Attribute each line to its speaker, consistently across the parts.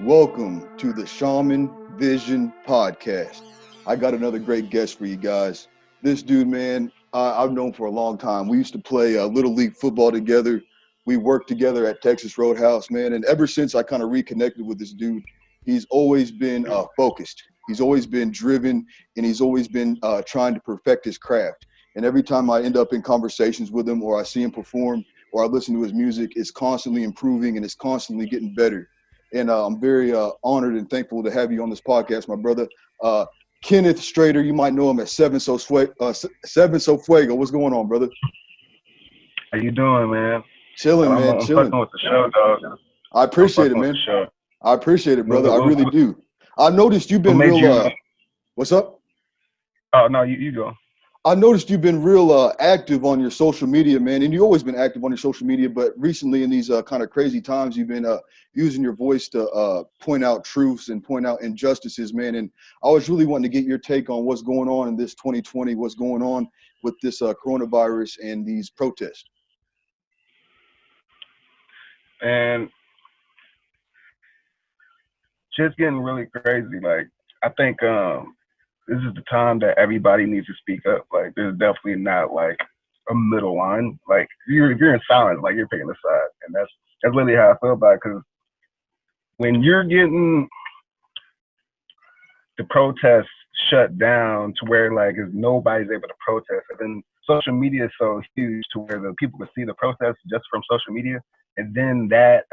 Speaker 1: Welcome to the Shaman Vision Podcast. I got another great guest for you guys. This dude, man, I've known for a long time. We used to play Little League football together. We worked together at Texas Roadhouse, man. And ever since I kind of reconnected with this dude, he's always been focused. He's always been driven, and he's always been trying to perfect his craft. And every time I end up in conversations with him or I see him perform or I listen to his music, it's constantly improving and it's constantly getting better. And I'm very honored and thankful to have you on this podcast, my brother. Kenneth Strader, you might know him as 7evenSoFuego. What's going on, brother?
Speaker 2: How you doing, man?
Speaker 1: Chilling, man.
Speaker 2: I'm
Speaker 1: Chilling.
Speaker 2: fucking with the show, dog.
Speaker 1: I appreciate it, man. I appreciate it, brother. I really do. I noticed you've been real. What's up?
Speaker 2: Oh no, you go.
Speaker 1: I noticed you've been real active on your social media, man, and you've always been active on your social media, but recently in these kind of crazy times, you've been using your voice to point out truths and point out injustices, man, and I was really wanting to get your take on what's going on in this 2020, what's going on with this coronavirus and these protests.
Speaker 2: And shit's getting really crazy. Like, I think this is the time that everybody needs to speak up. Like, there's definitely not like a middle line. Like, if you're in silence, like you're picking a side, and that's really how I feel about it. Because when you're getting the protests shut down to where like nobody's able to protest, and then social media is so huge to where the people can see the protests just from social media, and then that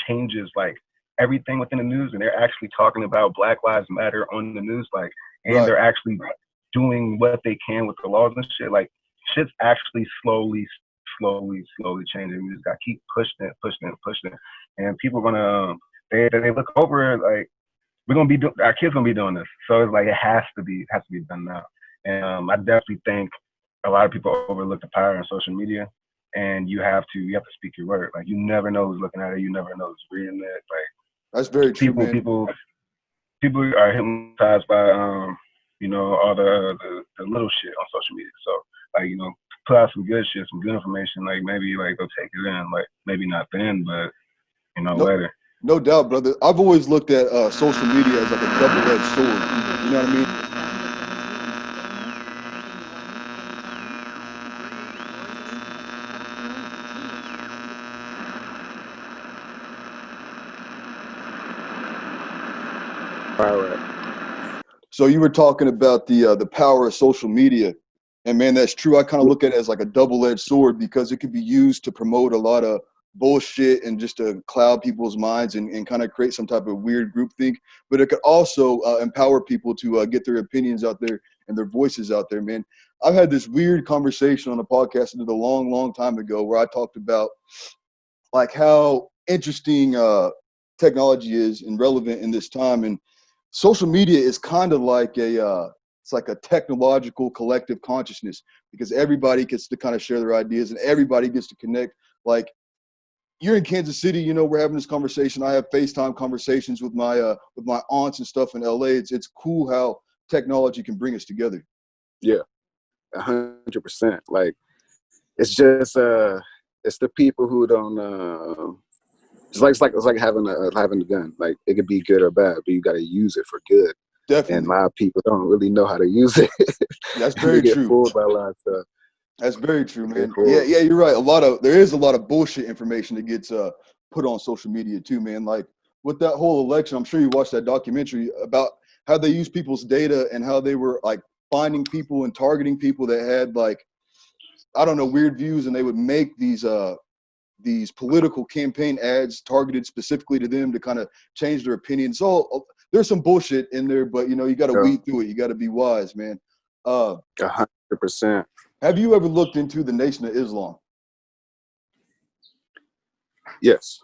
Speaker 2: changes like everything within the news, and they're actually talking about Black Lives Matter on the news, like, and
Speaker 1: Right.
Speaker 2: They're actually doing what they can with the laws and shit. Like, shit's actually slowly changing. We just gotta keep pushing it, and people are gonna they look over it like we're gonna be our kids gonna be doing this. So it's like it has to be done now. And I definitely think a lot of people overlook the power of social media, and you have to speak your word. Like, you never know who's looking at it, you never know who's reading it. Like,
Speaker 1: That's very true, man.
Speaker 2: People are hypnotized by all the little shit on social media. So like, put out some good shit, some good information. Like, maybe like they'll take it in. Like, maybe not then, but later.
Speaker 1: No doubt, brother. I've always looked at social media as like a double-edged sword. You know what I mean?
Speaker 3: All right.
Speaker 1: So you were talking about the power of social media, and man, that's true. I kind of look at it as like a double-edged sword because it could be used to promote a lot of bullshit and just to cloud people's minds and kind of create some type of weird groupthink. But it could also empower people to get their opinions out there and their voices out there, man. I've had this weird conversation on a podcast I did a long time ago where I talked about like how interesting technology is and relevant in this time, and social media is kind of like it's like a technological collective consciousness because everybody gets to kind of share their ideas and everybody gets to connect. Like, you're in Kansas City, we're having this conversation. I have FaceTime conversations with my aunts and stuff in LA. It's cool how technology can bring us together.
Speaker 3: Yeah, 100%. Like, it's just it's the people who don't. It's like having a gun. Like, it could be good or bad, but you got to use it for good.
Speaker 1: Definitely.
Speaker 3: And a lot of people don't really know how to use it.
Speaker 1: That's very
Speaker 3: they
Speaker 1: true.
Speaker 3: Get fooled by a lot of stuff.
Speaker 1: That's very true, man. Yeah, you're right. There is a lot of bullshit information that gets put on social media too, man. Like with that whole election, I'm sure you watched that documentary about how they use people's data and how they were like finding people and targeting people that had like, I don't know, weird views, and they would make these political campaign ads targeted specifically to them to kind of change their opinions. So there's some bullshit in there, but you got to weed through it. You got to be wise, man.
Speaker 3: 100%.
Speaker 1: Have you ever looked into the Nation of Islam?
Speaker 3: Yes.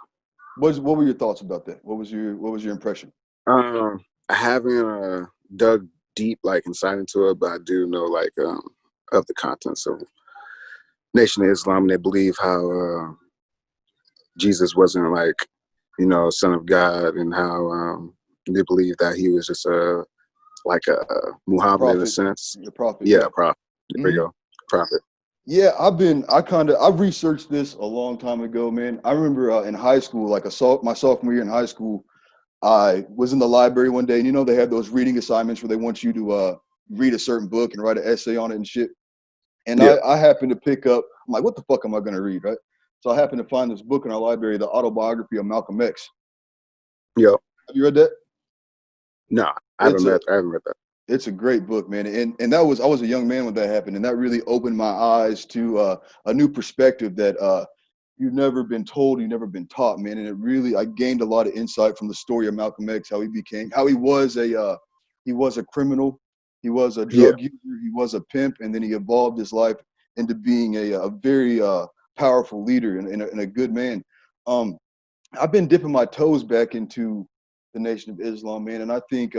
Speaker 1: What were your thoughts about that? What was your impression?
Speaker 3: I haven't dug deep like inside into it, but I do know like of the contents of Nation of Islam. They believe how Jesus wasn't like son of God, and how they believe that he was just like a Muhammad in a sense.
Speaker 1: The prophet.
Speaker 3: Yeah, prophet. There we go. Prophet.
Speaker 1: Yeah, I've researched this a long time ago, man. I remember in high school, like my sophomore year in high school, I was in the library one day, and you know they have those reading assignments where they want you to read a certain book and write an essay on it and shit. And
Speaker 3: Yeah.
Speaker 1: I happened to pick up, I'm like, what the fuck am I going to read, right? So I happened to find this book in our library, The Autobiography of Malcolm X.
Speaker 3: Yo.
Speaker 1: Have you read that?
Speaker 3: No, I haven't read that.
Speaker 1: It's a great book, man. And that was, I was a young man when that happened, and that really opened my eyes to a new perspective that you've never been told, you've never been taught, man. And it really, I gained a lot of insight from the story of Malcolm X, how he was a criminal, he was a
Speaker 3: Yeah.
Speaker 1: drug user, he was a pimp, and then he evolved his life into being a very powerful leader and a good man. I've been dipping my toes back into the Nation of Islam, man, and I think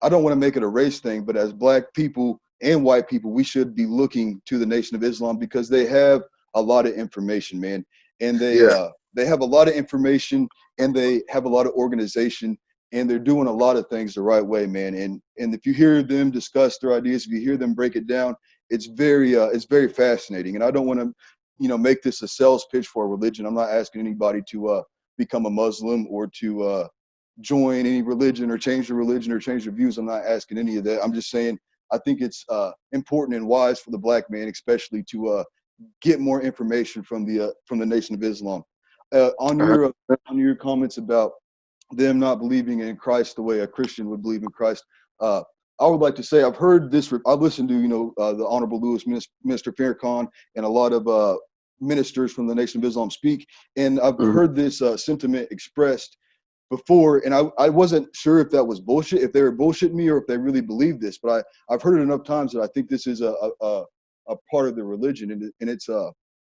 Speaker 1: I don't want to make it a race thing, but as black people and white people, we should be looking to the Nation of Islam because they have a lot of information, man, and they have a lot of information and they have a lot of organization and they're doing a lot of things the right way, man. And if you hear them discuss their ideas, if you hear them break it down, it's very fascinating. And I don't want to, make this a sales pitch for a religion. I'm not asking anybody to become a Muslim or to join any religion or change their religion or change their views. I'm not asking any of that. I'm just saying I think it's important and wise for the black man, especially to get more information from the Nation of Islam. On your comments about them not believing in Christ the way a Christian would believe in Christ, I would like to say I've heard this. I've listened to the Honorable Minister Farrakhan and a lot of ministers from the Nation of Islam speak, and I've heard this sentiment expressed before, and I wasn't sure if that was bullshit, if they were bullshitting me, or if they really believed this. But I've heard it enough times that I think this is a part of the religion, and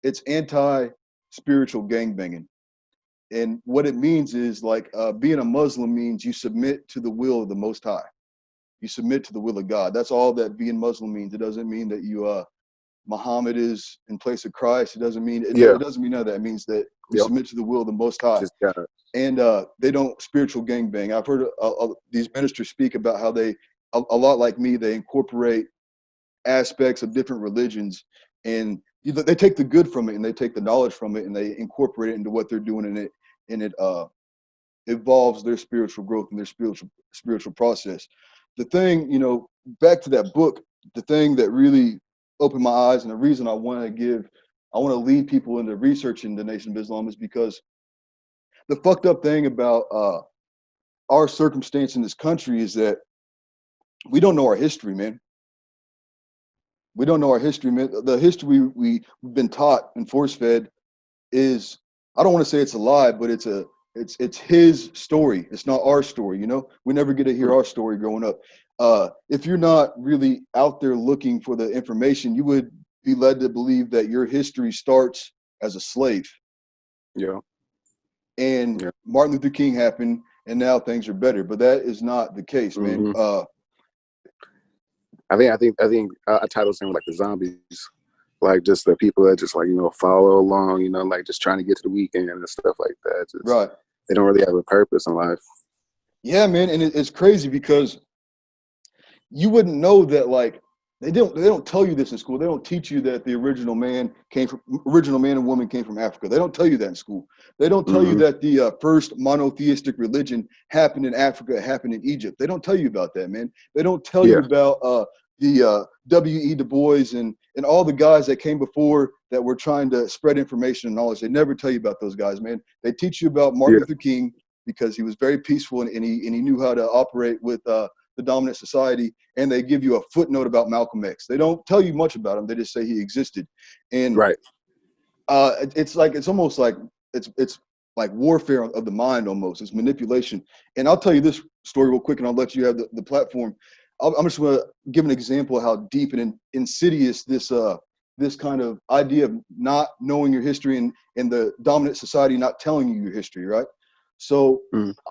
Speaker 1: it's anti-spiritual gangbanging. And what it means is like being a Muslim means you submit to the will of the Most High. You submit to the will of God. That's all that being Muslim means. It doesn't mean that Muhammad is in place of Christ. It doesn't mean it doesn't mean none of that. It means that you submit to the will of the Most High.
Speaker 3: Just got it.
Speaker 1: And they don't spiritual gangbang. I've heard these ministers speak about how they, a lot like me, they incorporate aspects of different religions, and they take the good from it and they take the knowledge from it and they incorporate it into what they're doing and it evolves their spiritual growth and their spiritual process. The thing, back to that book, the thing that really opened my eyes and the reason I want to lead people into researching the Nation of Islam is because the fucked up thing about our circumstance in this country is that we don't know our history, man. We don't know our history, man. The history we've been taught and force-fed is, I don't want to say it's a lie, but it's his story. It's not our story, We never get to hear our story growing up. If you're not really out there looking for the information, you would be led to believe that your history starts as a slave.
Speaker 3: Yeah.
Speaker 1: And Martin Luther King happened, and now things are better. But that is not the case, man.
Speaker 3: I think I titled something like the zombies, like just the people that just like follow along, like just trying to get to the weekend and stuff like that.
Speaker 1: Right.
Speaker 3: They don't really have a purpose in life. Yeah,
Speaker 1: man, and it's crazy because you wouldn't know that, like, they don't tell you this in school. They don't teach you that the original man and woman came from Africa. They don't tell you that in school. They don't tell you that the first monotheistic religion happened in Africa, happened in Egypt. They don't tell you about that, man. They don't tell you about the W.E. Du Bois and all the guys that came before that were trying to spread information and knowledge. They never tell you about those guys, man. They teach you about Martin Luther King because he was very peaceful and he knew how to operate with the dominant society, and they give you a footnote about Malcolm X. They don't tell you much about him. They just say he existed. And it's almost like it's like warfare of the mind almost. It's manipulation. And I'll tell you this story real quick, and I'll let you have the platform. I'm just going to give an example of how deep and insidious this kind of idea of not knowing your history and the dominant society not telling you your history, right? So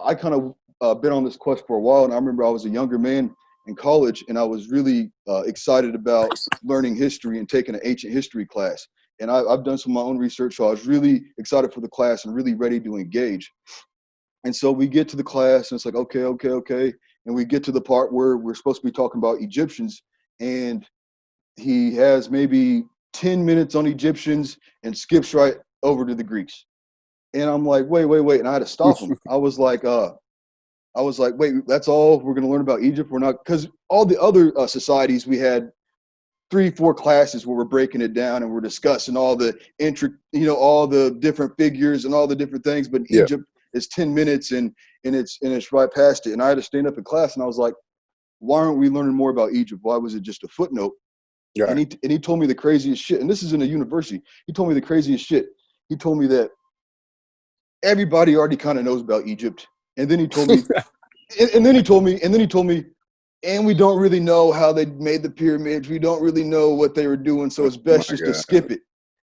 Speaker 1: I kind of been on this quest for a while, and I remember I was a younger man in college, and I was really excited about learning history and taking an ancient history class. And I've done some of my own research, so I was really excited for the class and really ready to engage. And so we get to the class, and it's like, okay. And we get to the part where we're supposed to be talking about Egyptians, and he has maybe 10 minutes on Egyptians and skips right over to the Greeks. And I'm like, wait. And I had to stop him. I was like, I was like, wait, that's all we're going to learn about Egypt? We're not, because all the other societies, we had 3-4 classes where we're breaking it down and we're discussing all the all the different figures and all the different things. But
Speaker 3: Yeah.
Speaker 1: Egypt is 10 minutes and it's right past it. And I had to stand up in class and I was like, why aren't we learning more about Egypt? Why was it just a footnote?
Speaker 3: Yeah.
Speaker 1: And he told me the craziest shit. And this is in a university. He told me the craziest shit. He told me that everybody already kind of knows about Egypt. And then he told me, and then he told me, and we don't really know how they made the pyramids. We don't really know what they were doing. So it's best just to skip it.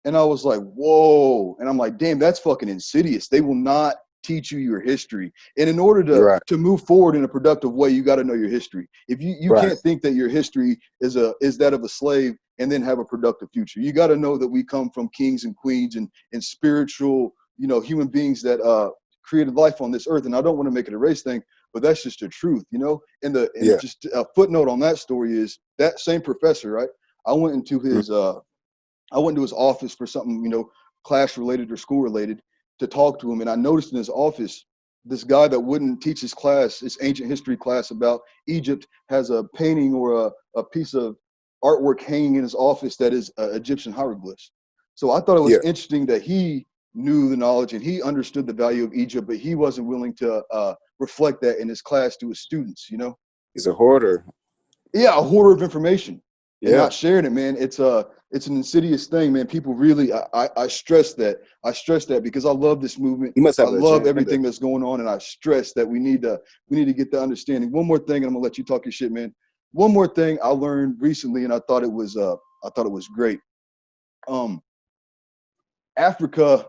Speaker 1: And I was like, whoa. And I'm like, damn, that's fucking insidious. They will not teach you your history. And in order to move forward in a productive way, you got to know your history. If you can't think that your history is that of a slave and then have a productive future. You got to know that we come from kings and queens and spiritual, human beings that created life on this earth. And I don't want to make it a race thing, but that's just the truth, And just a footnote on that story is that same professor, right? I went into his office for something, class related or school related, to talk to him. And I noticed in his office, this guy that wouldn't teach his class, his ancient history class about Egypt, has a painting or a piece of artwork hanging in his office that is Egyptian hieroglyphs. So I thought it was interesting that he knew the knowledge and he understood the value of Egypt, but he wasn't willing to reflect that in his class to his students,
Speaker 3: He's a hoarder.
Speaker 1: Yeah, a hoarder of information. And not sharing it, man. It's an insidious thing, man. People really, I stress that. I stress that because I love this movement.
Speaker 3: You must have
Speaker 1: I love everything that's going on, and I stress that we need to get the understanding. One more thing, and I'm gonna let you talk your shit, man. One more thing I learned recently, and I thought it was great. Africa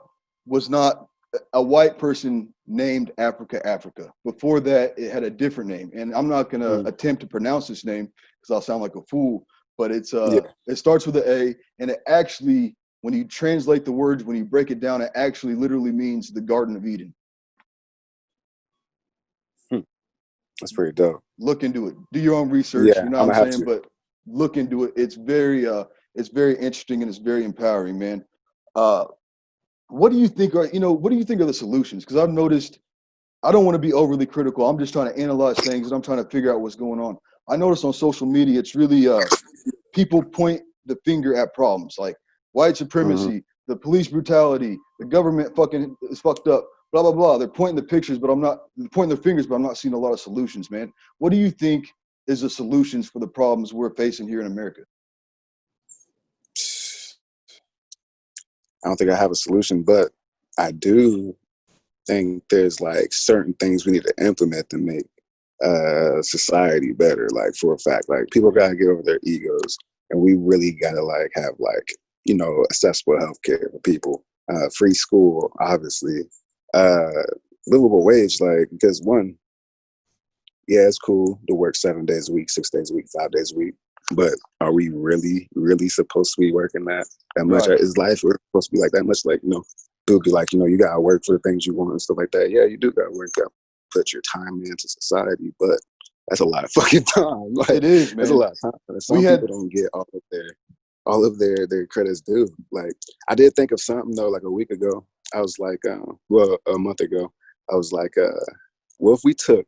Speaker 1: was not a white person named Africa. Before that, it had a different name, and I'm not gonna attempt to pronounce this name because I'll sound like a fool. But it's it starts with an A, and it actually, when you translate the words, when you break it down, it actually literally means the Garden of Eden.
Speaker 3: That's pretty dope.
Speaker 1: Look into it. Do your own research.
Speaker 3: Yeah,
Speaker 1: you know what I'm saying? But look into it. It's very interesting and it's very empowering, man. What do you think are the solutions? Because I've noticed, I don't want to be overly critical. I'm just trying to analyze things and I'm trying to figure out what's going on. I noticed on social media, it's really people point the finger at problems like white supremacy, the police brutality, the government fucking is fucked up, blah, blah, blah. They're pointing the fingers, but I'm not seeing a lot of solutions, man. What do you think is the solutions for the problems we're facing here in America?
Speaker 3: I don't think I have a solution, but I do think there's like certain things we need to implement to make society better. Like for a fact, like people gotta get over their egos, and we really gotta like have like accessible healthcare for people, free school, obviously, livable wage. Like because one, it's cool to work 7 days a week, 6 days a week, 5 days a week, but are we really supposed to be working that much? Right. Is life really supposed to be like that much? Like dude be like you gotta work for the things you want and stuff like that. Yeah, you do gotta work. Put your time into society, but that's a lot of fucking time. Like,
Speaker 1: it is, man.
Speaker 3: That's a lot of time. Some people don't get all of their credits due. Like I did think of something though, like a week ago. I was like, a month ago, I was like, what if we took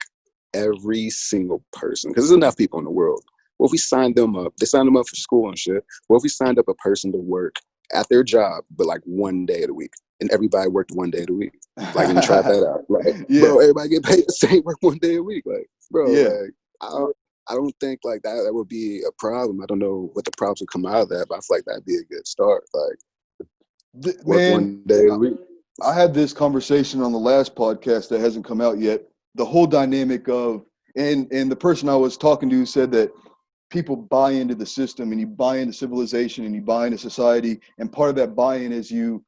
Speaker 3: every single person, because there's enough people in the world. What if we signed them up? They signed them up for school and shit. What if we signed up a person to work at their job, but like 1 day of the week, and everybody worked 1 day of the week? Like, and try that out. Like, bro, everybody get paid the same work 1 day a week. Like, bro, like, I don't think like that would be a problem. I don't know what the problems would come out of that, but I feel like that'd be a good start. Like, work 1 day a week.
Speaker 1: I had this conversation on the last podcast that hasn't come out yet. The whole dynamic of, and the person I was talking to said that people buy into the system and you buy into civilization and you buy into society. And part of that buy-in is you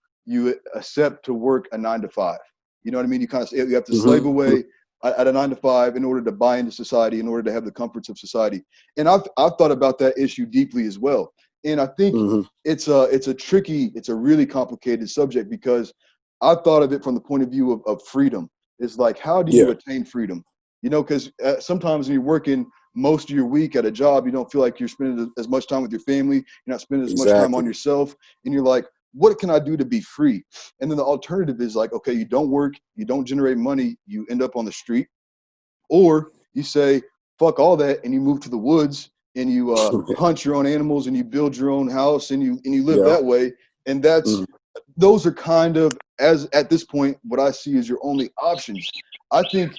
Speaker 1: accept to work a 9 to 5. You know what I mean? You have to slave away at a 9 to 5 in order to buy into society, in order to have the comforts of society. And I've thought about that issue deeply as well. And I think it's a really complicated subject, because I've thought of it from the point of view of freedom. It's like, how do you attain freedom? Because sometimes when you're working most of your week at a job, you don't feel like you're spending as much time with your family. You're not spending as much time on yourself. And you're like, what can I do to be free? And then the alternative is like, okay, you don't work, you don't generate money, you end up on the street. Or you say, fuck all that, and you move to the woods and you hunt your own animals and you build your own house and you live
Speaker 3: Yeah.
Speaker 1: that way. And those are kind of, as at this point, what I see as your only options. I think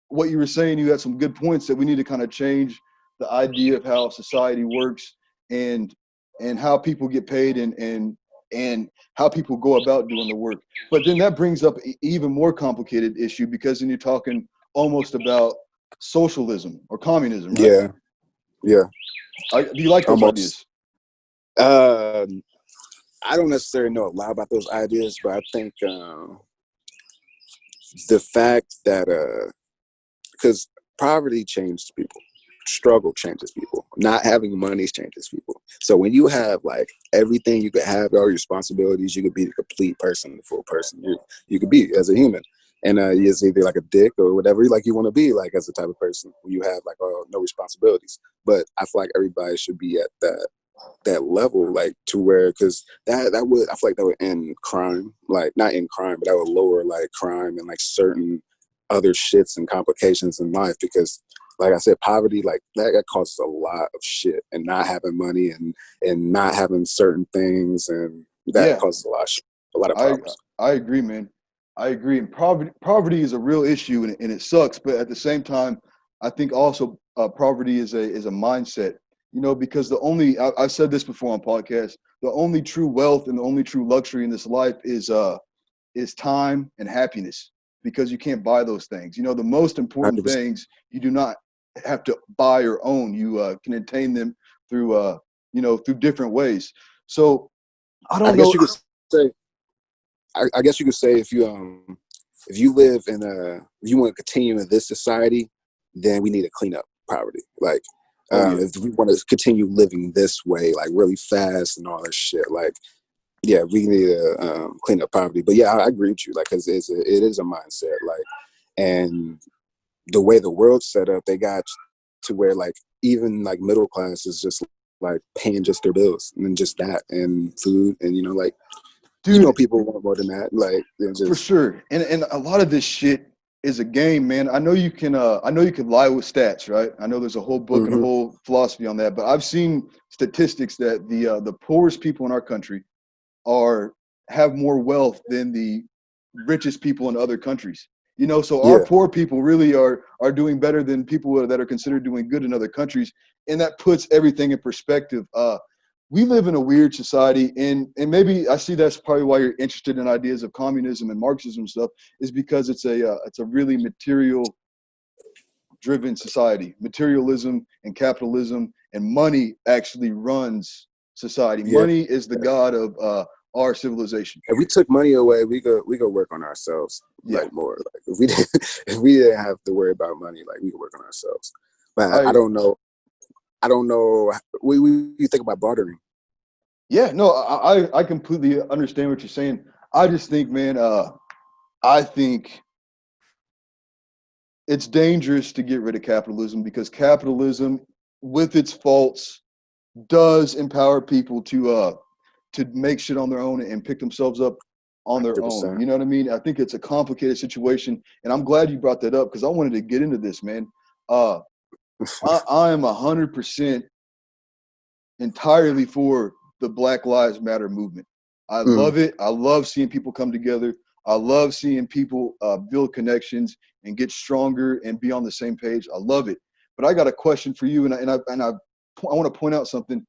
Speaker 1: what you were saying, you had some good points that we need to kind of change the idea of how society works and how people get paid and how people go about doing the work. But then that brings up an even more complicated issue, because then you're talking almost about socialism or communism, right?
Speaker 3: Yeah. Yeah.
Speaker 1: Do you like those
Speaker 3: Almost.
Speaker 1: ideas?
Speaker 3: I don't necessarily know a lot about those ideas, but I think the fact that because poverty changes people, struggle changes people, not having money changes people. So when you have like everything you could have, all your responsibilities, you could be the complete person, the full person you could be as a human. And it's either like a dick or whatever like you want to be like as a type of person when you have like no responsibilities. But I feel like everybody should be at that level, like to where, because that would, I feel like that would end crime, like not end crime, but that would lower like crime and like certain other shits and complications in life. Because like I said, poverty, like that causes a lot of shit, and not having money and not having certain things, and that
Speaker 1: Yeah,
Speaker 3: causes a lot of shit, a lot of problems.
Speaker 1: I agree, man. I agree. And poverty is a real issue, and it sucks. But at the same time, I think also poverty is a mindset. Because I've said this before on podcasts. The only true wealth and the only true luxury in this life is time and happiness, because you can't buy those things. The most important
Speaker 3: 100%.
Speaker 1: things you do not have to buy or own. You can attain them through through different ways. So I
Speaker 3: I
Speaker 1: don't
Speaker 3: guess
Speaker 1: know.
Speaker 3: you could say, I guess you could say if you live in if you want to continue in this society, then we need to clean up poverty. Like,
Speaker 1: Oh yeah.
Speaker 3: if we want to continue living this way, like really fast and all that shit, like, yeah, we need to clean up poverty. But yeah, I agree with you, like, because it is a mindset, like, and the way the world's set up, they got to where like even like middle class is just like paying just their bills and just that and food and like.
Speaker 1: Dude,
Speaker 3: People want more than that. Like,
Speaker 1: for
Speaker 3: just
Speaker 1: sure. And a lot of this shit is a game, man. I know you can lie with stats, right? I know there's a whole book and a
Speaker 3: mm-hmm.
Speaker 1: whole philosophy on that, but I've seen statistics that the poorest people in our country have more wealth than the richest people in other countries. So our
Speaker 3: Yeah,
Speaker 1: poor people really are doing better than people that are considered doing good in other countries, and that puts everything in perspective. We live in a weird society, and maybe I see that's probably why you're interested in ideas of communism and Marxism and stuff, is because it's a really material driven society. Materialism and capitalism and money actually runs society.
Speaker 3: yeah.
Speaker 1: Money is the god of our civilization.
Speaker 3: If we took money away, we could work on ourselves
Speaker 1: Yeah,
Speaker 3: like more. Like if we didn't, if we didn't have to worry about money, like we could work on ourselves. But I
Speaker 1: I
Speaker 3: don't know. I don't know. We think about bartering.
Speaker 1: yeah, no, I completely understand what you're saying. I just think, man, I think it's dangerous to get rid of capitalism, because capitalism, with its faults, does empower people to make shit on their own and pick themselves up on their own.
Speaker 3: 100%.
Speaker 1: You know what I mean? I think it's a complicated situation, and I'm glad you brought that up, because I wanted to get into this, man. I am 100% entirely for the Black Lives Matter movement. I
Speaker 3: Mm.
Speaker 1: love it. I love seeing people come together. I love seeing people build connections and get stronger and be on the same page. I love it. But I got a question for you, and I want to point out something.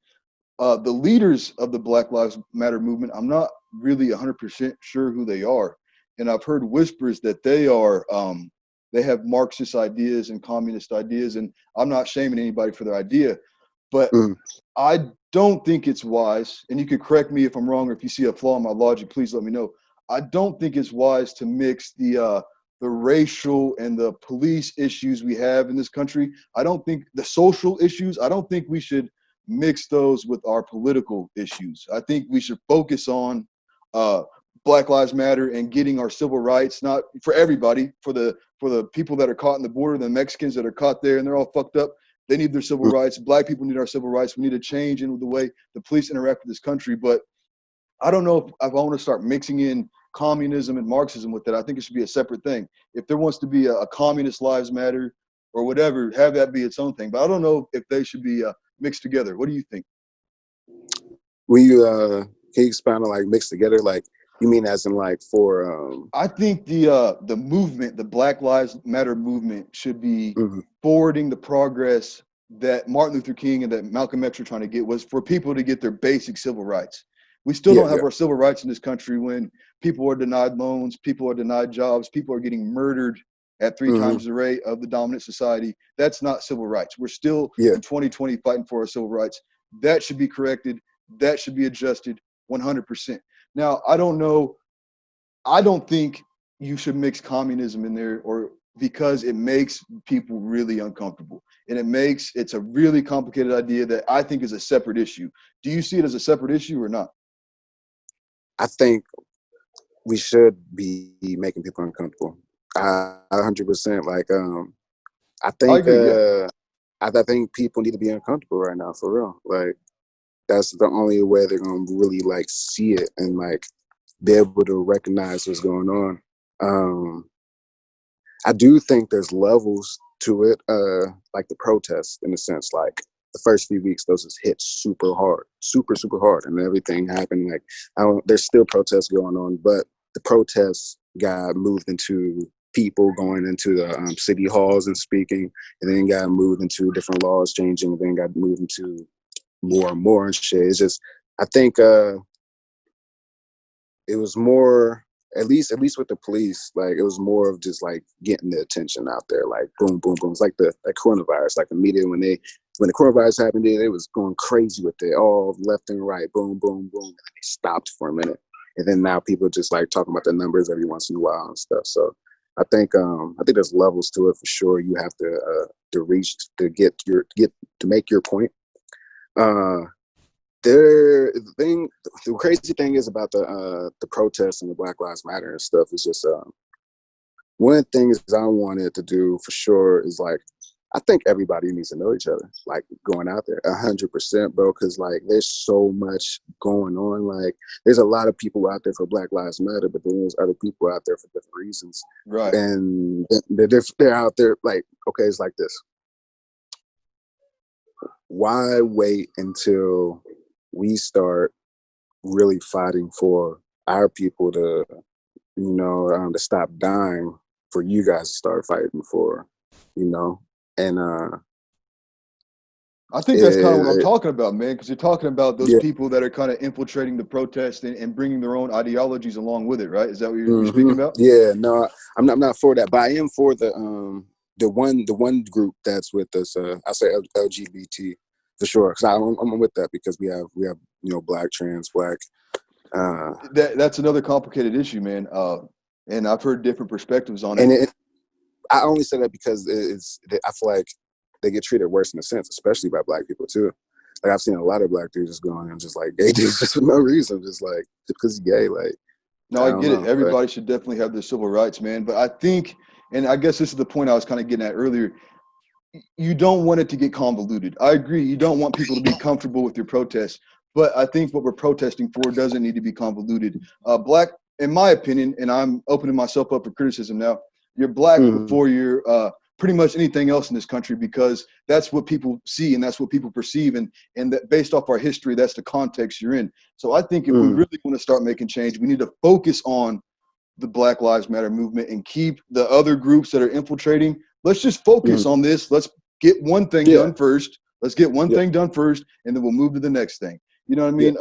Speaker 1: The leaders of the Black Lives Matter movement, I'm not really 100% sure who they are, and I've heard whispers that they have Marxist ideas and communist ideas, and I'm not shaming anybody for their idea, but
Speaker 3: Mm.
Speaker 1: I don't think it's wise, and you could correct me if I'm wrong, or if you see a flaw in my logic, please let me know. I don't think it's wise to mix the racial and the police issues we have in this country. I don't think the social issues, I don't think we should mix those with our political issues. I think we should focus on Black Lives Matter and getting our civil rights, not for everybody, for the people that are caught in the border, the Mexicans that are caught there and they're all fucked up. They need their civil
Speaker 3: Mm.
Speaker 1: rights. Black people need our civil rights. We need a change in the way the police interact with this country. But I don't know if I want to start mixing in communism and Marxism with it. I think it should be a separate thing. If there wants to be a communist lives matter or whatever, have that be its own thing. But I don't know if they should be mixed together. What do you think?
Speaker 3: Will you can you expound on like mixed together? Like you mean as in like for
Speaker 1: I think the movement, the Black Lives Matter movement, should be forwarding the progress that Martin Luther King and that Malcolm X were trying to get, was for people to get their basic civil rights. We still don't have our civil rights in this country when people are denied loans, people are denied jobs, people are getting murdered at 3 times the rate of the dominant society. That's not civil rights. We're still in 2020 fighting for our civil rights. That should be corrected. That should be adjusted 100%. Now, I don't know. I don't think you should mix communism in there, or because it makes people really uncomfortable. And it's a really complicated idea that I think is a separate issue. Do you see it as a separate issue or not?
Speaker 3: I think we should be making people uncomfortable. 100%. Like, I think, I think people need to be uncomfortable right now, for real. Like, that's the only way they're gonna really like see it and like be able to recognize what's going on. I do think there's levels to it, like the protests in a sense. Like the first few weeks, those just hit super hard, super hard, and everything happened. Like there's still protests going on, but the protests got moved into people going into the city halls and speaking, and then got moved into different laws changing, and then got moved into more and more and shit. It's just, I think it was more, at least with the police, like it was more of just like getting the attention out there, like boom, boom, boom. It's like the coronavirus, like the media when the coronavirus happened, it was going crazy with it, all left and right, boom, boom, boom. And they stopped for a minute, and then now people just like talking about the numbers every once in a while and stuff. So I think there's levels to it for sure. You have to reach to make your point. The crazy thing is about the protests and the Black Lives Matter and stuff is just one of the things I wanted to do for sure is like, I think everybody needs to know each other, like going out there 100%, bro. Cause like there's so much going on. Like there's a lot of people out there for Black Lives Matter, but then there's other people out there for different reasons.
Speaker 1: Right.
Speaker 3: And they're out there like, okay, it's like this. Why wait until we start really fighting for our people to, to stop dying for you guys to start fighting for, and
Speaker 1: I think that's kind of what I'm talking about, man, because you're talking about those people that are kind of infiltrating the protest and bringing their own ideologies along with it, right? Is that what you're speaking about?
Speaker 3: Yeah, no, I'm not for that, but I am for the one group that's with us. I say LGBT for sure, because I'm with that because we have black, trans, black.
Speaker 1: That's another complicated issue, man. And I've heard different perspectives on it.
Speaker 3: And I only say that because I feel like they get treated worse in a sense, especially by black people too. Like I've seen a lot of black dudes just going and just like gay dudes just for no reason, just like because he's gay. Like,
Speaker 1: no, I get it. Everybody should definitely have their civil rights, man. But I think, and I guess this is the point I was kind of getting at earlier, you don't want it to get convoluted. I agree. You don't want people to be comfortable with your protests, but I think what we're protesting for doesn't need to be convoluted. Black, in my opinion, and I'm opening myself up for criticism now, you're black before you're pretty much anything else in this country, because that's what people see and that's what people perceive, and that based off our history, that's the context you're in. So I think if we really want to start making change, we need to focus on the Black Lives Matter movement and keep the other groups that are infiltrating. Let's just focus on this. Let's get one thing done first. Let's get one thing done first, and then we'll move to the next thing. You know what I mean?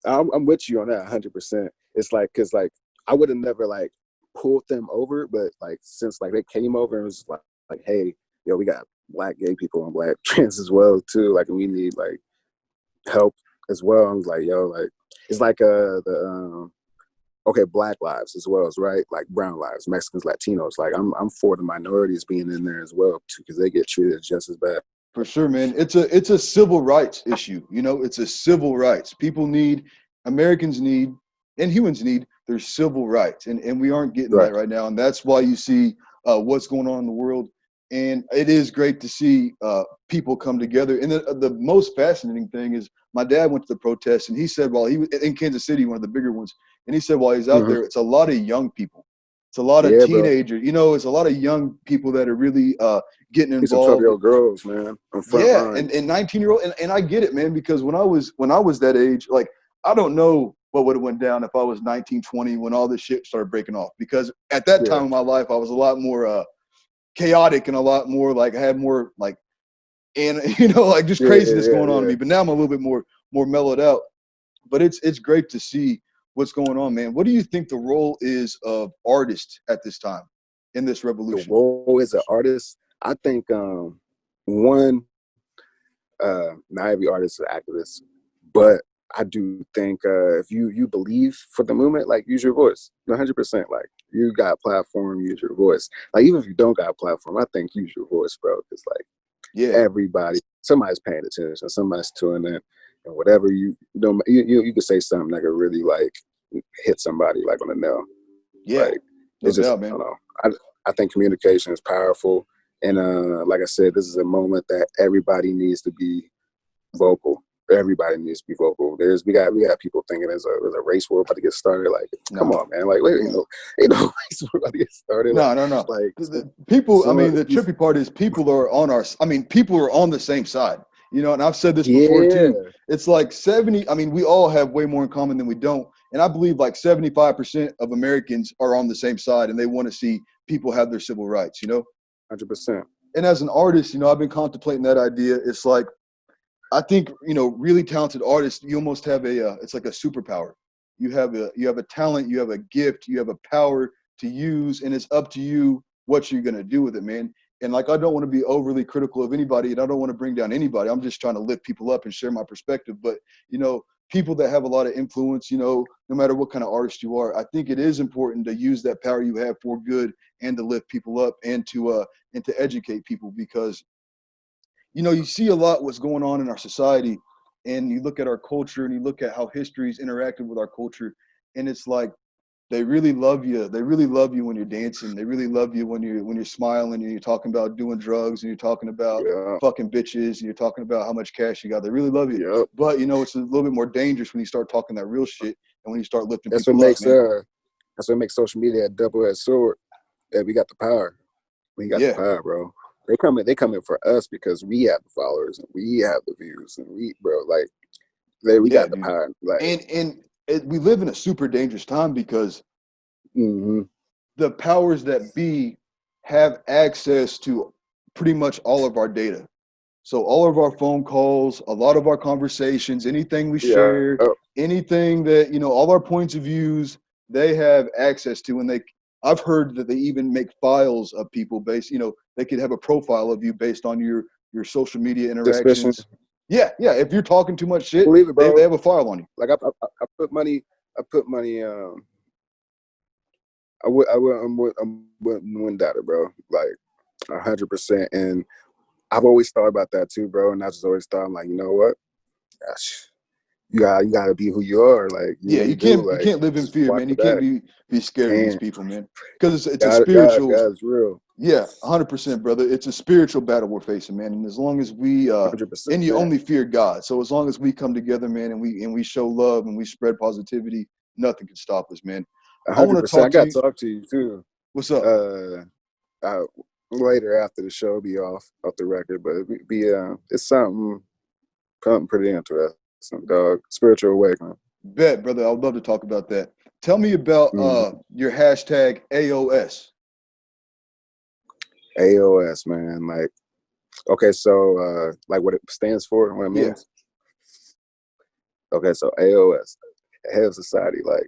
Speaker 3: I'm with you on that 100%. It's like, cause like I would have never like pulled them over, but like since like they came over and was like, hey, we got black gay people and black trans as well too. Like, we need like help as well. I was like, like it's like okay, black lives as well as right, like brown lives, Mexicans, Latinos. Like I'm for the minorities being in there as well too, because they get treated just as bad.
Speaker 1: For sure, man. It's a civil rights issue. It's a civil rights. Americans need, and humans need their civil rights, and we aren't getting that right now. And that's why you see what's going on in the world. And it is great to see people come together. And the most fascinating thing is my dad went to the protest, and he said while he was in Kansas City, one of the bigger ones, and he said while he's out there, it's a lot of young people. It's It's a lot of
Speaker 3: Yeah, bro.
Speaker 1: teenagers. You know, it's a lot of young people that are really getting
Speaker 3: Need some
Speaker 1: involved.
Speaker 3: 12-year-old girls, man, on front
Speaker 1: Yeah,
Speaker 3: line.
Speaker 1: and 19-year-old, and I get it, man, because when I was that age, like I don't know what would have went down if I was 19, 20 when all this shit started breaking off. Because at that
Speaker 3: Yeah.
Speaker 1: time in my life, I was a lot more chaotic and a lot more like I had more like, and you know, like just craziness going on in me. But now I'm a little bit more mellowed out. But it's great to see what's going on, man. What do you think the role is of artists at this time in this
Speaker 3: The
Speaker 1: revolution?
Speaker 3: role as an artist, I think one, not every artist is an activist, but I do think if you believe for the movement, like use your voice, 100%. Like you got a platform, use your voice. Like even if you don't got a platform, I think use your voice, bro. Because like everybody, somebody's paying attention, somebody's tuning in, and whatever you could say something that could really like hit somebody like on the nail.
Speaker 1: Yeah,
Speaker 3: like,
Speaker 1: no
Speaker 3: it's just,
Speaker 1: doubt, man.
Speaker 3: I don't know. I think communication is powerful, and like I said, this is a moment that everybody needs to be vocal. Everybody needs to be vocal. We got people thinking there's a race war about to get started. Like, come on, man. Like, wait, ain't no race war about to get started.
Speaker 1: No.
Speaker 3: Like
Speaker 1: People. I mean, the trippy part is people are on our. I mean, people are on the same side. You know, and I've said this before too. It's like 70. I mean, we all have way more in common than we don't. And I believe like 75% of Americans are on the same side, and they want to see people have their civil rights. You know,
Speaker 3: 100%.
Speaker 1: And as an artist, you know, I've been contemplating that idea. It's like, I think, you know, really talented artists, you almost have it's like a superpower. You have a talent, you have a gift, you have a power to use, and it's up to you what you're gonna do with it, man. And like, I don't want to be overly critical of anybody, and I don't want to bring down anybody. I'm just trying to lift people up and share my perspective. But you know, people that have a lot of influence, you know, no matter what kind of artist you are, I think it is important to use that power you have for good and to lift people up and to educate people, because you know, you see a lot what's going on in our society, and you look at our culture and you look at how history's interacted with our culture, and it's like they really love you. They really love you when you're dancing. They really love you when you're smiling and you're talking about doing drugs and you're talking about fucking bitches and you're talking about how much cash you got. They really love you.
Speaker 3: Yep.
Speaker 1: But you know, it's a little bit more dangerous when you start talking that real shit and when you start lifting
Speaker 3: That's
Speaker 1: people
Speaker 3: what makes
Speaker 1: up, man.
Speaker 3: that's what makes social media a double-edged sword. That we got the power. We got the power, bro. They coming for us because we have the followers and we have the views and we got the power. Like,
Speaker 1: and we live in a super dangerous time because the powers that be have access to pretty much all of our data. So all of our phone calls, a lot of our conversations, anything we share, anything that, you know, all our points of views, they have access to. And I've heard that they even make files of people based, you know, they could have a profile of you based on your social media interactions.
Speaker 3: Suspicion.
Speaker 1: Yeah. If you're talking too much shit,
Speaker 3: believe it, bro.
Speaker 1: They have a file on you.
Speaker 3: Like I put money. I'm with data, bro. Like 100%. And I've always thought about that too, bro. And I just always thought, I'm like, you know what? Gosh, you gotta be who you are. Like,
Speaker 1: you can't live in fear, man. You can't be scared of these people, man. Because it's a spiritual.
Speaker 3: God's real.
Speaker 1: Yeah, 100%, brother. It's a spiritual battle we're facing, man. And as long as we 100%, and you only fear God. So as long as we come together, man, and we show love and we spread positivity, nothing can stop us, man.
Speaker 3: 100%. I gotta talk to you too.
Speaker 1: What's up?
Speaker 3: Later after the show, be off the record, but it's something pretty interesting, dog. Spiritual awakening.
Speaker 1: Bet, brother. I would love to talk about that. Tell me about your hashtag AOS.
Speaker 3: AOS, man. Like, okay, so like what it stands for, what it means. Okay, so AOS, Head of Society. Like,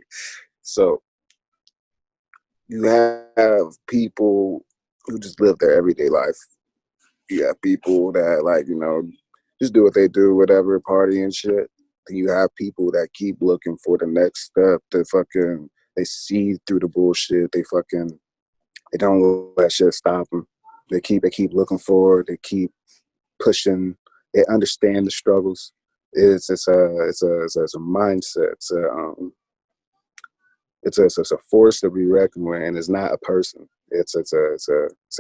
Speaker 3: so you have people who just live their everyday life. You have people that, like, you know, just do what they do, whatever, party and shit. And you have people that keep looking for the next step. They see through the bullshit. They don't let shit stop them. They keep looking forward. They keep pushing. They understand the struggles. It's a mindset. It's a force to be reckoned with, and it's not a person. It's an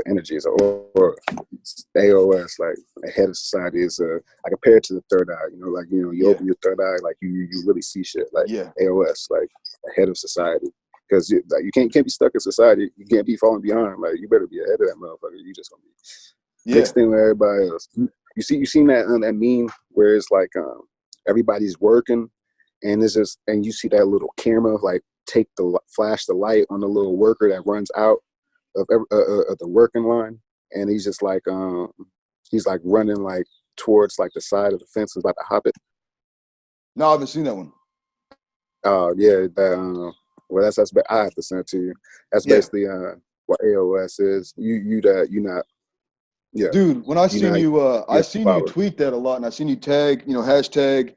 Speaker 3: energy. It's an aura. It's AOS, like a head of society. I compare it to the third eye. You know, like, you know, you open your third eye, like you really see shit. Like AOS, like a head of society. because you can't be stuck in society. You can't be falling behind. Like, you better be ahead of that motherfucker. You just gonna be mixed in with everybody else. You seen that that meme where it's like everybody's working, and it's just, and you see that little camera like flash the light on the little worker that runs out of the working line, and he's just like he's like running like towards like the side of the fence and about to hop it.
Speaker 1: No, I haven't seen that one.
Speaker 3: Oh yeah, that well, that's I have to send it to you. That's basically what AOS is. You not. Yeah,
Speaker 1: dude. When I seen I seen you
Speaker 3: follow.
Speaker 1: tweet that a lot, and I seen you tag, hashtag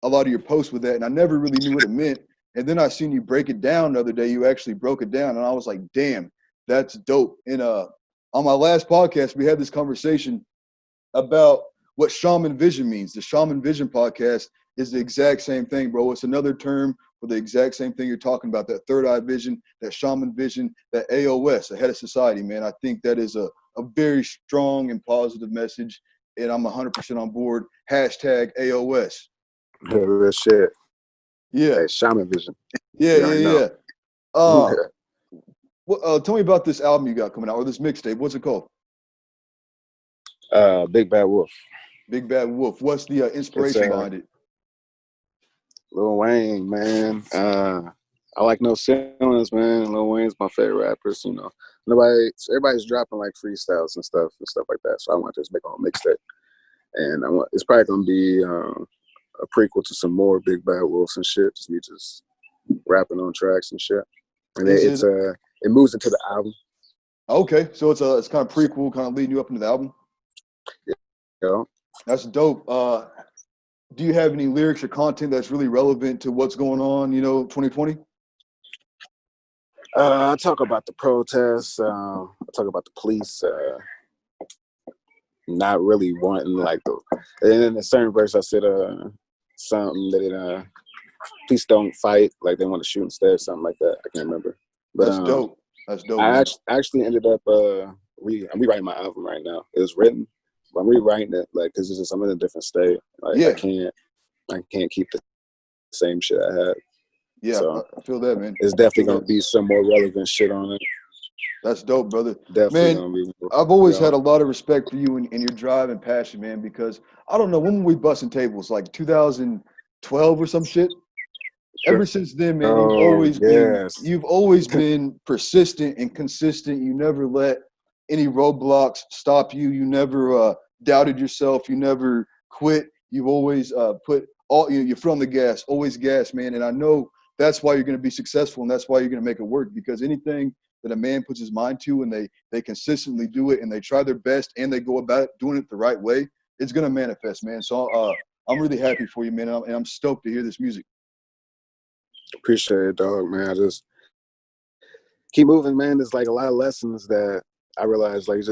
Speaker 1: a lot of your posts with that, and I never really knew what it meant. And then I seen you break it down the other day. You actually broke it down, and I was like, damn, that's dope. And on my last podcast, we had this conversation about what shaman vision means. The Shaman Vision podcast is the exact same thing, bro. It's another term for the exact same thing you're talking about, that third eye vision, that shaman vision, that AOS, ahead of society, man. I think that is a very strong and positive message, and I'm 100% on board. Hashtag AOS.
Speaker 3: Yeah, real shit.
Speaker 1: Yeah.
Speaker 3: Hey, shaman vision.
Speaker 1: Yeah. Tell me about this album you got coming out, or this mixtape. What's it called?
Speaker 3: Big Bad Wolf.
Speaker 1: Big Bad Wolf. What's the inspiration behind it?
Speaker 3: Lil Wayne, man. I like No Ceilings, man. Lil Wayne's my favorite rappers. Everybody's dropping like freestyles and stuff like that. So I want to just make a whole mixtape, and it's probably gonna be a prequel to some more Big Bad Wolves and shit. Just me rapping on tracks and shit. And it moves into the album.
Speaker 1: Okay, so it's kind of prequel, kind of leading you up into the album.
Speaker 3: Yeah,
Speaker 1: that's dope. Do you have any lyrics or content that's really relevant to what's going on, 2020?
Speaker 3: I talk about the protests. I talk about the police not really wanting and in a certain verse I said something that police don't fight, like they want to shoot instead, something like that. I can't remember. But
Speaker 1: that's dope. That's dope.
Speaker 3: I actually ended up I'm rewriting my album right now. It was written, but I'm rewriting it because I'm in a different state. I can't keep the same shit I had.
Speaker 1: Yeah, so I feel that, man.
Speaker 3: It's definitely gonna be some more relevant shit on it.
Speaker 1: That's dope, brother.
Speaker 3: Definitely
Speaker 1: man,
Speaker 3: gonna be.
Speaker 1: I've always had a lot of respect for you and your drive and passion, man. Because I don't know, when were we busting tables? Like 2012 or some shit. Sure. Ever since then, man, you've always been persistent and consistent. You never let any roadblocks stop you. You never doubted yourself. You never quit. You've always put all your foot on the gas. Always gas, man. And I know that's why you're going to be successful, and that's why you're going to make it work. Because anything that a man puts his mind to, and they consistently do it, and they try their best, and they go about it, doing it the right way, it's going to manifest, man. So I'm really happy for you, man, and I'm stoked to hear this music.
Speaker 3: Appreciate it, dog, man. I just keep moving, man. There's like a lot of lessons that I realized, when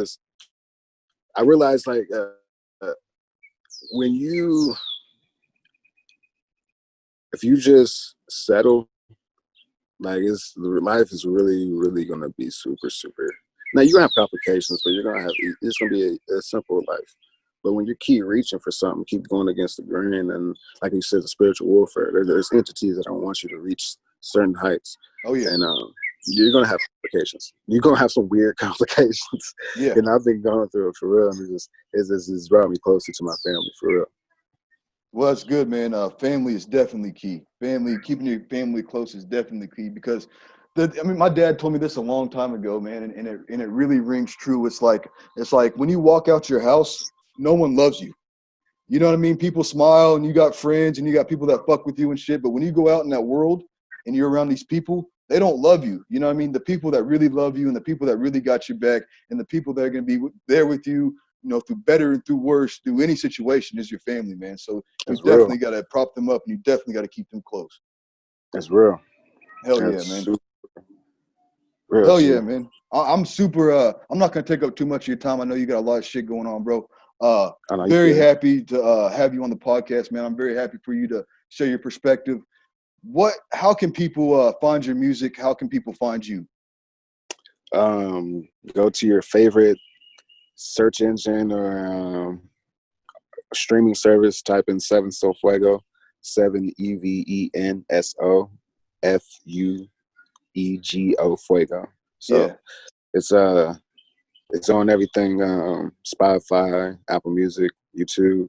Speaker 3: if you just settle, life is really, really gonna be super, super. Now you're gonna have complications, but it's gonna be a simple life. But when you keep reaching for something, keep going against the grain, and like you said, the spiritual warfare, there's entities that don't want you to reach certain heights. Oh yeah. And you're gonna have complications. You're gonna have some weird complications. Yeah. And I've been going through it for real. And it's brought me closer to my family for real.
Speaker 1: Well, that's good, man. Family is definitely key. Keeping your family close is definitely key, because my dad told me this a long time ago, man, and it really rings true. It's like when you walk out your house, no one loves you. You know what I mean? People smile, and you got friends, and you got people that fuck with you and shit. But when you go out in that world and you're around these people, they don't love you. You know what I mean? The people that really love you, and the people that really got your back, and the people that are going to be there with you, through better and through worse, through any situation, is your family, man. So you definitely got to prop them up, and you definitely got to keep them close.
Speaker 3: That's real.
Speaker 1: Hell yeah, man. Hell yeah, man. I'm super, I'm not going to take up too much of your time. I know you got a lot of shit going on, bro. Very happy to have you on the podcast, man. I'm very happy for you to share your perspective. How can people find your music? How can people find you?
Speaker 3: Go to your favorite search engine or streaming service, type in 7evenSoFuego, 7evenSoFuego, 7evenSoFuego. So it's on everything, Spotify, Apple Music, YouTube.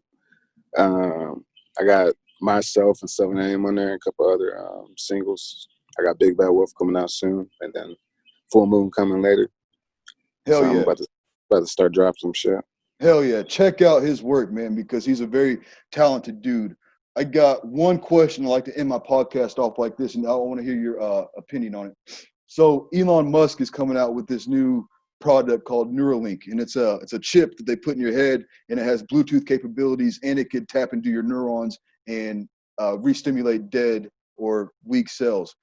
Speaker 3: I got myself and 7am on there, and a couple other singles. I got Big Bad Wolf coming out soon, and then Full Moon coming later.
Speaker 1: Hell
Speaker 3: so
Speaker 1: yeah.
Speaker 3: I'm about to start dropping some shit.
Speaker 1: Hell yeah. Check out his work, man, because he's a very talented dude. I got one question I'd like to end my podcast off like this, and I want to hear your opinion on it. So Elon Musk is coming out with this new product called Neuralink, and it's a chip that they put in your head, and it has Bluetooth capabilities, and it could tap into your neurons and re-stimulate dead or weak cells.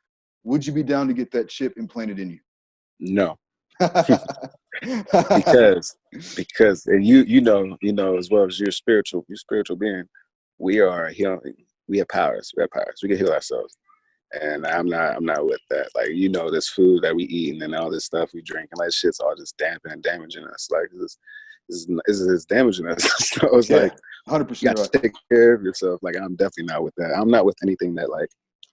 Speaker 1: Would you be down to get that chip implanted in you?
Speaker 3: No. because you know as well as you're spiritual being, we are healing. We have powers. We can heal ourselves. And I'm not with that. Like, this food that we eat and all this stuff we drink, and like shit's all just damaging us. Like this is damaging us. So it's like
Speaker 1: 100%
Speaker 3: you got to take care of yourself. Like, I'm definitely not with that. I'm not with anything that like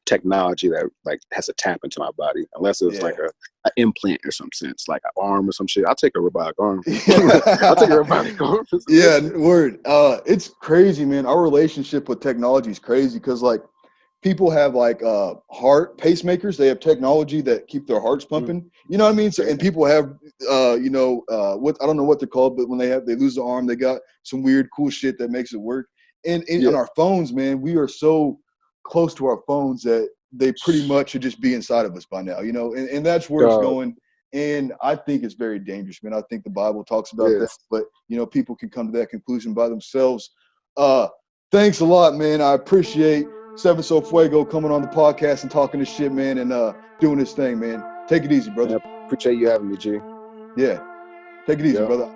Speaker 3: technology that like has to tap into my body, unless it was like an implant or some sense, like an arm or some shit. I'll take a robotic arm. I'll take a robotic arm.
Speaker 1: Yeah, word. It's crazy, man. Our relationship with technology is crazy because like people have like heart pacemakers. They have technology that keep their hearts pumping. You know what I mean? So, and people have what I don't know what they're called, but when they lose the arm, they got some weird cool shit that makes it work. And on our phones, man, we are so close to our phones that they pretty much should just be inside of us by now, and that's where it's going. And I think it's very dangerous, man. I think the Bible talks about that, but people can come to that conclusion by themselves. Thanks a lot, man. I appreciate 7evenSoFuego coming on the podcast and talking this shit, man, and doing this thing, man. Take it easy, brother.
Speaker 3: I appreciate you having me, G.
Speaker 1: Yeah. Take it easy, brother.